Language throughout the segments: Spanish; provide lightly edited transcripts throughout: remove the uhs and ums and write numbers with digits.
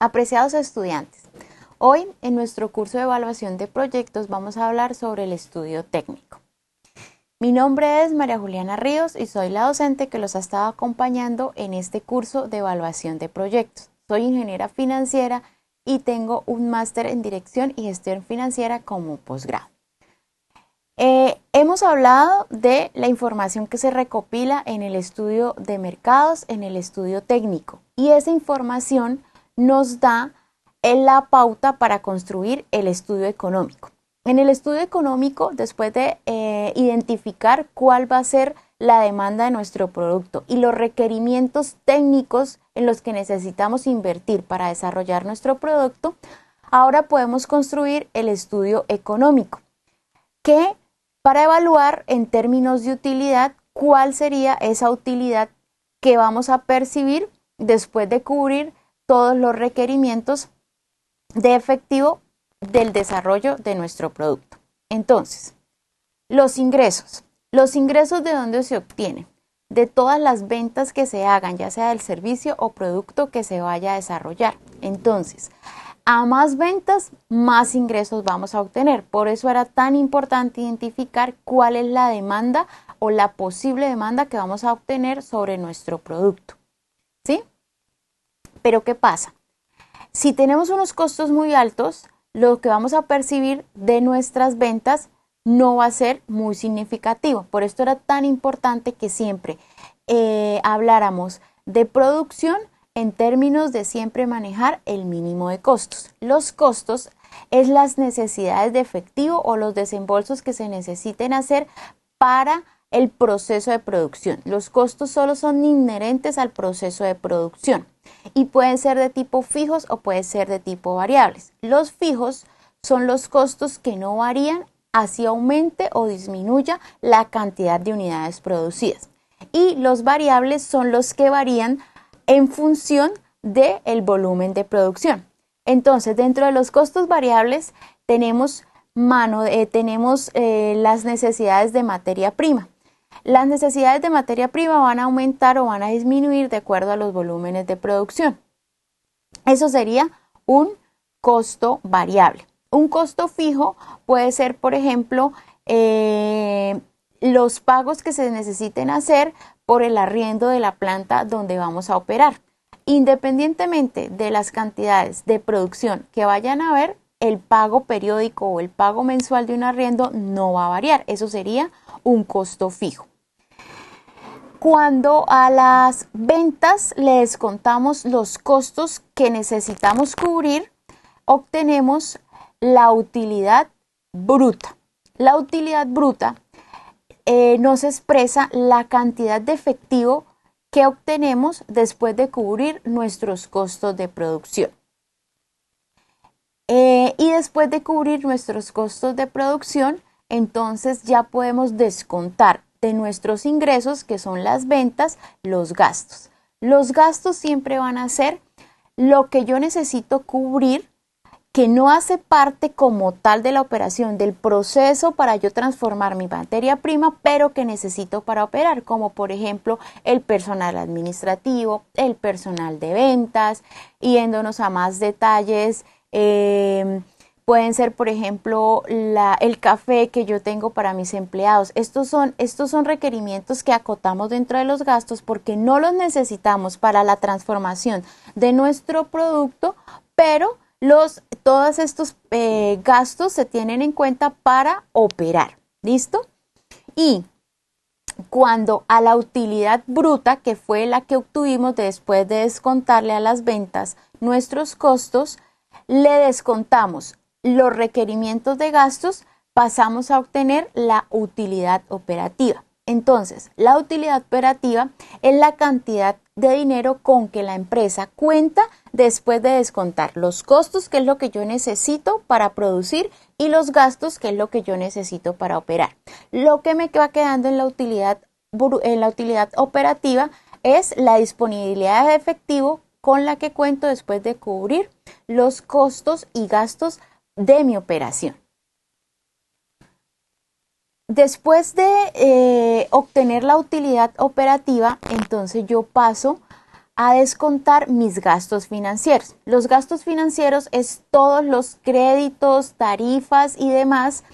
Apreciados estudiantes, hoy en nuestro curso de evaluación de proyectos vamos a hablar sobre el estudio técnico. Mi nombre es María Juliana Ríos y soy la docente que los ha estado acompañando en este curso de evaluación de proyectos. Soy ingeniera financiera y tengo un máster en Dirección y Gestión Financiera como posgrado. Hemos hablado de la información que se recopila en el estudio de mercados, en el estudio técnico, y esa información nos da la pauta para construir el estudio económico. En el estudio económico, después de identificar cuál va a ser la demanda de nuestro producto y los requerimientos técnicos en los que necesitamos invertir para desarrollar nuestro producto, ahora podemos construir el estudio económico, que para evaluar en términos de utilidad cuál sería esa utilidad que vamos a percibir después de cubrir todos los requerimientos de efectivo del desarrollo de nuestro producto. Entonces, los ingresos. ¿Los ingresos de dónde se obtienen? De todas las ventas que se hagan, ya sea del servicio o producto que se vaya a desarrollar. Entonces, a más ventas, más ingresos vamos a obtener. Por eso era tan importante identificar cuál es la demanda o la posible demanda que vamos a obtener sobre nuestro producto. ¿Sí? Pero ¿qué pasa? Si tenemos unos costos muy altos, lo que vamos a percibir de nuestras ventas no va a ser muy significativo. Por esto era tan importante que siempre habláramos de producción en términos de siempre manejar el mínimo de costos. Los costos es las necesidades de efectivo o los desembolsos que se necesiten hacer para el proceso de producción. Los costos solo son inherentes al proceso de producción y pueden ser de tipo fijos o pueden ser de tipo variables. Los fijos son los costos que no varían así aumente o disminuya la cantidad de unidades producidas. Y los variables son los que varían en función del volumen de producción. Entonces, dentro de los costos variables tenemos las necesidades de materia prima. Las necesidades de materia prima van a aumentar o van a disminuir de acuerdo a los volúmenes de producción. Eso sería un costo variable. Un costo fijo puede ser, por ejemplo, los pagos que se necesiten hacer por el arriendo de la planta donde vamos a operar. Independientemente de las cantidades de producción que vayan a haber, el pago periódico o el pago mensual de un arriendo no va a variar. Eso sería un costo fijo. Cuando a las ventas le descontamos los costos que necesitamos cubrir, obtenemos la utilidad bruta. La utilidad bruta nos expresa la cantidad de efectivo que obtenemos después de cubrir nuestros costos de producción. Y después de cubrir nuestros costos de producción, entonces ya podemos descontar de nuestros ingresos, que son las ventas, los gastos. Los gastos siempre van a ser lo que yo necesito cubrir, que no hace parte como tal de la operación, del proceso para yo transformar mi materia prima, pero que necesito para operar, como por ejemplo el personal administrativo, el personal de ventas, yéndonos a más detalles, pueden ser, por ejemplo, el café que yo tengo para mis empleados. Estos son requerimientos que acotamos dentro de los gastos porque no los necesitamos para la transformación de nuestro producto, pero todos estos gastos se tienen en cuenta para operar. ¿Listo? Y cuando a la utilidad bruta, que fue la que obtuvimos después de descontarle a las ventas nuestros costos, le descontamos los requerimientos de gastos, pasamos a obtener la utilidad operativa. Entonces, la utilidad operativa es la cantidad de dinero con que la empresa cuenta después de descontar los costos, que es lo que yo necesito para producir, y los gastos, que es lo que yo necesito para operar. Lo que me va quedando en la utilidad operativa es la disponibilidad de efectivo con la que cuento después de cubrir los costos y gastos de mi operación. Después de obtener la utilidad operativa, entonces yo paso a descontar mis gastos financieros. Los gastos financieros es todos los créditos, tarifas y demás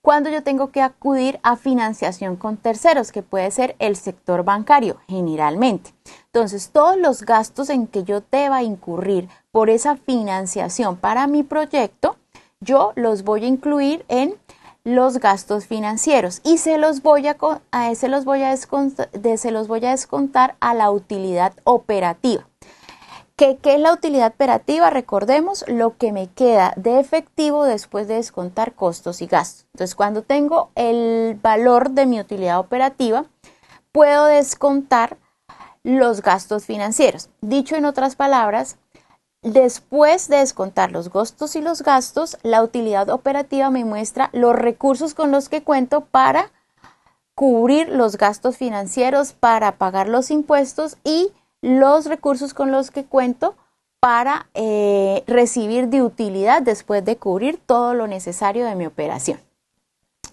cuando yo tengo que acudir a financiación con terceros, que puede ser el sector bancario generalmente. Entonces, todos los gastos en que yo deba incurrir por esa financiación para mi proyecto, yo los voy a incluir en los gastos financieros y se los voy a descontar a la utilidad operativa. ¿Qué es la utilidad operativa? Recordemos lo que me queda de efectivo después de descontar costos y gastos. Entonces, cuando tengo el valor de mi utilidad operativa, puedo descontar los gastos financieros. Dicho en otras palabras, después de descontar los costos y los gastos, la utilidad operativa me muestra los recursos con los que cuento para cubrir los gastos financieros, para pagar los impuestos y los recursos con los que cuento para recibir de utilidad después de cubrir todo lo necesario de mi operación.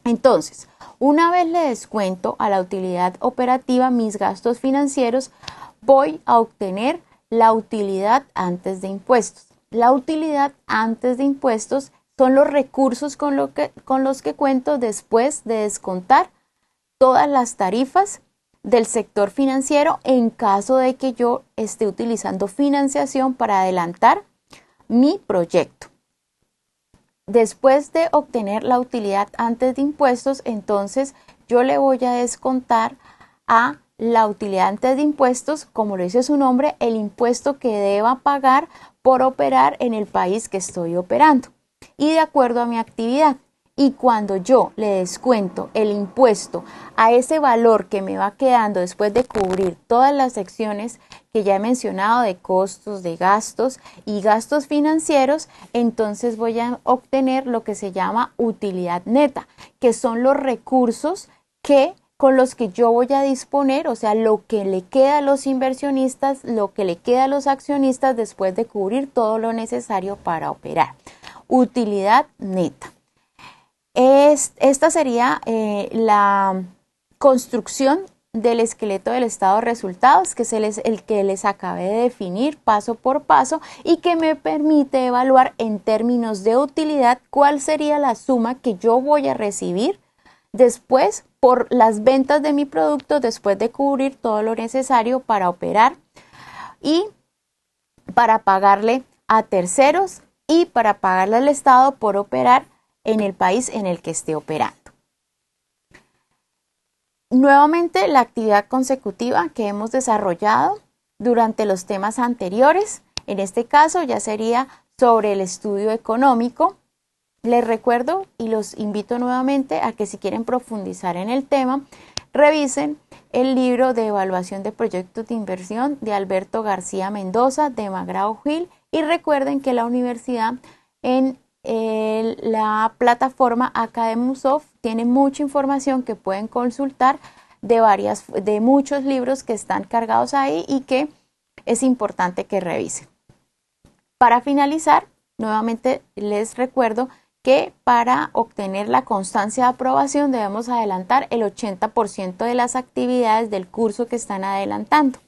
Entonces, una vez le descuento a la utilidad operativa mis gastos financieros, voy a obtener la utilidad antes de impuestos. La utilidad antes de impuestos son los recursos con los que cuento después de descontar todas las tarifas del sector financiero en caso de que yo esté utilizando financiación para adelantar mi proyecto. Después de obtener la utilidad antes de impuestos, entonces yo le voy a descontar a la utilidad antes de impuestos, como lo dice su nombre, el impuesto que deba pagar por operar en el país que estoy operando y de acuerdo a mi actividad. Y cuando yo le descuento el impuesto a ese valor que me va quedando después de cubrir todas las secciones que ya he mencionado de costos, de gastos y gastos financieros, entonces voy a obtener lo que se llama utilidad neta, que son los recursos con los que yo voy a disponer, o sea, lo que le queda a los inversionistas, lo que le queda a los accionistas después de cubrir todo lo necesario para operar. Utilidad neta. Esta sería la construcción del esqueleto del estado de resultados, que es el que les acabé de definir paso por paso y que me permite evaluar en términos de utilidad cuál sería la suma que yo voy a recibir después por las ventas de mi producto, después de cubrir todo lo necesario para operar y para pagarle a terceros y para pagarle al Estado por operar en el país en el que esté operando. Nuevamente, la actividad consecutiva que hemos desarrollado durante los temas anteriores, en este caso ya sería sobre el estudio económico. Les recuerdo y los invito nuevamente a que si quieren profundizar en el tema, revisen el libro de evaluación de proyectos de inversión de Alberto García Mendoza de McGraw-Hill y recuerden que la universidad en la plataforma Academusoft tiene mucha información que pueden consultar de muchos libros que están cargados ahí y que es importante que revisen. Para finalizar, nuevamente les recuerdo que para obtener la constancia de aprobación debemos adelantar el 80% de las actividades del curso que están adelantando.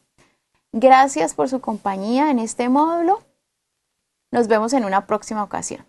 Gracias por su compañía en este módulo. Nos vemos en una próxima ocasión.